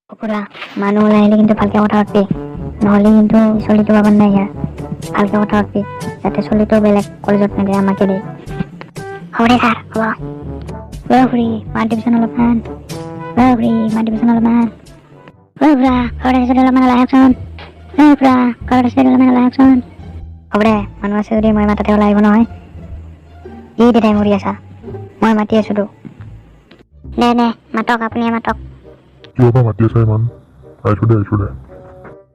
কুকুৰা মানুহ ওলাই আহিলে কিন্তু ভালকে কথা পাতবি, নহ'লে কিন্তু চলিটো পাবাৰ নাই ইয়াৰ। ভালকে কথা পাতবি যাতে চলিটো বেলেগ কলেজত নেদে, আমাকে দে। হ'ব দে ছাৰ, হ'ব। খুৰী মাত দিবিচোন অলপমান, খুৰী মাত দিবিচোন অলপমান। খুৰা ঘৰত আছে যদি অলপমান ওলাই আহকচোন। খুৰা ঘৰত আছে যদি অলপমান ওলাই আহকচোন। হ'ব দে, মানুহ আছে যদি মই মাতাতে ওলাই আহিব নহয়। কি দেতাই মৰি আছা, মই মাতি আছো তো। দে মাতক, আপুনিয়ে মাতক। কিয় বা মাতি আছা ইমান? আহিছো দে।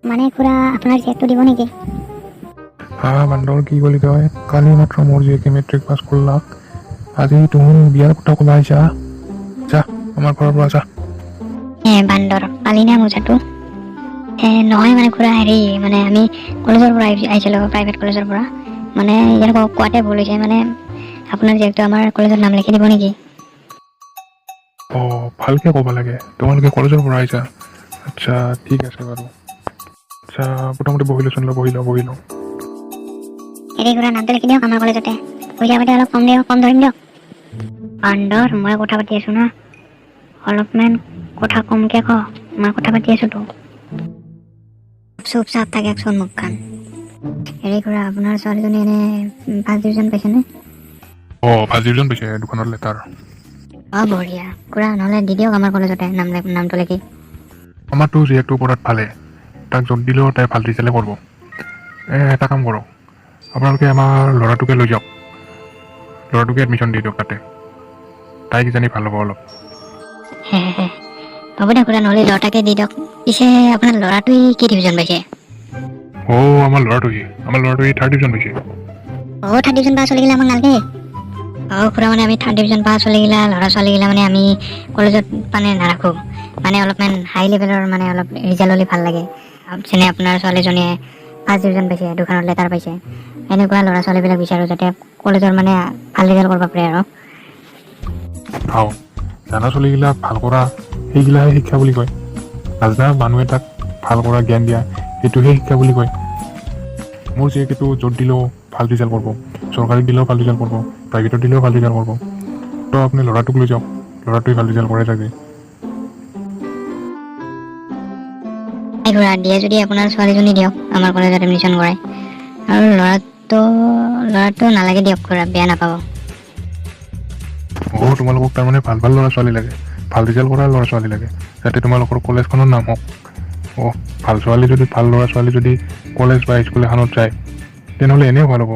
মানে খুৰা আপোনাৰ চেকটো দিব নেকি? বান্দৰ কি বুলি কয়, কালি মাত্ৰ মোৰ জীয়েকে মেট্ৰিক পাছ কৰিলাক, আজি তুমি বিয়াৰ কথা ক'লা আহিছা। যা আমাৰ ঘৰৰ পৰা যা। বান্দৰ পালি না মোজাটো? নহয় মানে খুৰা, হেৰি মানে আমি কলেজৰ পৰা আহিছিলো, প্ৰাইভেট কলেজৰ পৰা। মানে ইয়াৰ কোৱাতে ভুল হৈছে, মানে আপোনাৰ জীয়েকটো আমাৰ কলেজত নাম লিখি দিব নেকি? ভালকে ক'ব লাগে, তোমালোকে কলেজৰ পৰা আহিছা। আচ্ছা ঠিক আছে বাৰু। আচ্ছা প্ৰথমতে বহি লওঁ। হেৰি খুৰা নামটো লিখি দিয়ক আমাৰ কলেজতে। পইচা পাতি অলপ কম ধৰিম দিয়ক। বান্দৰ মই কথা পাতি আছো না, অলপমান কথা কমকে ক, মই কথা পাতি আছো তো। চুপ চাপ থাকেচোন মুখখন। হেৰি খুৰা আপোনাৰ ছোৱালীজনী এনে ফাৰ্ষ্ট ডিভিজন পাইছেনে? ফাৰ্ষ্ট ডিভিজন পাইছে, দোকানত লেটাৰ। বঢ়িয়া খুৰা, নহ'লে দি দিয়ক আমাৰ কলেজতে নামটো লিখি। আমাৰতো জীয়েকটো পঢ়াত ভালে, তাক য'ত দিলেও তাই ভাল ৰিজাল্টে কৰিব। এটা কাম কৰক, আপোনালোকে আমাৰ ল'ৰাটোকে লৈ যাওক, ল'ৰাটোকে এডমিশ্যন দি দিয়ক তাতে, তাই কিজানি ভাল হ'ব অলপ। হ'ব দে খুৰা, নহ'লে ল'ৰাটাকে দি দিয়ক। পিছে আপোনাৰ ল'ৰাটোৱে কি ডিভিজন পাইছে? আমাৰ ল'ৰাটোৱে থাৰ্ড ডিভিজন পাইছে। থাৰ্ড ডিভিজন পাছ হ'লে আমাক নালাগে। খুৰা, মানে আমি থাৰ্ড ডিভিজন পাছ হ'লে ল'ৰা ছোৱালীগিলা মানে আমি কলেজত মানে নাৰাখোঁ, মানে অলপমান হাই লেভেলৰ, মানে অলপ ৰিজাল্ট হ'লে ভাল লাগে। যেনে আপোনাৰ ছোৱালীজনীয়ে ফাৰ্ষ্ট ডিভিজন পাইছে, দোকানত লেটাৰ পাইছে, এনেকুৱা ল'ৰা ছোৱালীবিলাক বিচাৰোঁ যাতে কলেজৰ মানে ভাল ৰিজাল্ট কৰিব পাৰে আৰু। জানা ছোৱালীগিলাক ভাল কৰা, সেইগিলাহে শিক্ষা বুলি কয়। নাজানা মানুহে তাক ভাল কৰা জ্ঞান দিয়া, সেইটোহে শিক্ষা বুলি কয়। মোৰ জীয়েকেতো য'ত দিলেও ভাল ৰিজাল্ট কৰিব, চৰকাৰীত দিলেও ভাল ৰিজাল্ট কৰিব, প্ৰাইভেটত দিলেও ভাল ৰিজাল্ট কৰিব। তো আপুনি ল'ৰাটোক লৈ যাওক, ল'ৰাটোৱে ভাল ৰিজাল্ট কৰে চাগে। খুৰা দিয়ে যদি আপোনাৰ ছোৱালীজনী দিয়ক, আমাৰ কলেজত এডমিশ্যন কৰাই। আৰু ল'ৰাটো নালাগে দিয়ক খুৰা, বেয়া নাপাব। তোমালোকক তাৰমানে ভাল ল'ৰা ছোৱালী লাগে, ভাল ৰিজাল্ট কৰা ল'ৰা ছোৱালী লাগে, যাতে তোমালোকৰ কলেজখনৰ নাম হওক। ভাল ল'ৰা ছোৱালী যদি কলেজ বা স্কুল এখনত যায়, তেনেহ'লে এনেও ভাল হ'ব।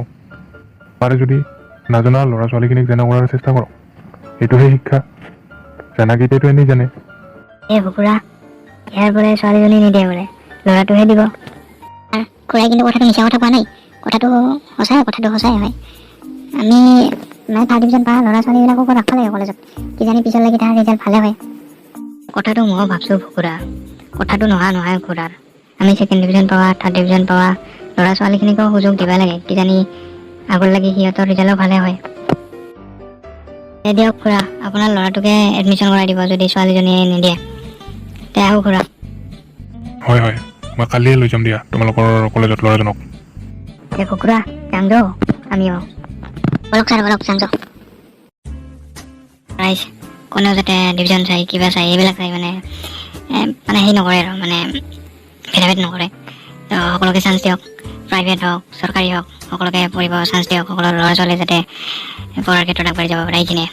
পাৰে যদি নাজনা ল'ৰা ছোৱালীখিনিক জনা কৰাৰ চেষ্টা কৰক, সেইটোহে শিক্ষা। জানাকেইটাইতো এনেই জানে। খুৰা, ইয়াৰ বোলে ছোৱালীজনী নিদিয়ে বোলে, ল'ৰাটোহে দিব। খুৰাই কিন্তু কথাটো মিছা কথা কোৱা নাই, কথাটো সঁচাই হয়। আমি মানে থাৰ্ড ডিভিজন পোৱা ল'ৰা ছোৱালীবিলাককো ৰাখিব লাগে কলেজত, কিজানি পিছলৈকে তাৰ ৰিজাল্ট ভালে হয়। কথাটো ময়ো ভাবছোঁ খুৰা, কথাটো নহয় খুৰাৰ। আমি ছেকেণ্ড ডিভিজন পোৱা, থাৰ্ড ডিভিজন পোৱা ল'ৰা ছোৱালীখিনিকো সুযোগ দিব লাগে, কিজানি আগলৈকে সিহঁতৰ ৰিজাল্টো ভালে হয়। দিয়ক খুৰা, আপোনাৰ ল'ৰাটোকে এডমিশ্যন কৰাই দিব যদি ছোৱালীজনীয়ে নিদিয়ে। আহো খুৰা। হয়, মই কালিয়ে লৈ যাম দিয়া তোমালোকৰ কলেজত ল'ৰাজনক। খুৰা যাম যো, আমিও বলক যাম যো। কোনেও যাতে ডিভিজন চাই কিবা চাই এইবিলাক চাই মানে হেৰি নকৰে আৰু, মানে ভেদাভেদ নকৰে। তো সকলোকে চান্স দিয়ক, প্ৰাইভেট হওক চৰকাৰী হওক, সকলোকে পঢ়িব চান্স দিয়ক। সকলো ল'ৰা ছোৱালী যাতে পঢ়াৰ ক্ষেত্ৰত আগবাঢ়ি যাব পাৰে এইখিনিয়ে।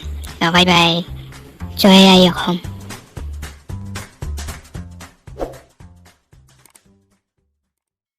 বাই বাই, জয় আই অসম।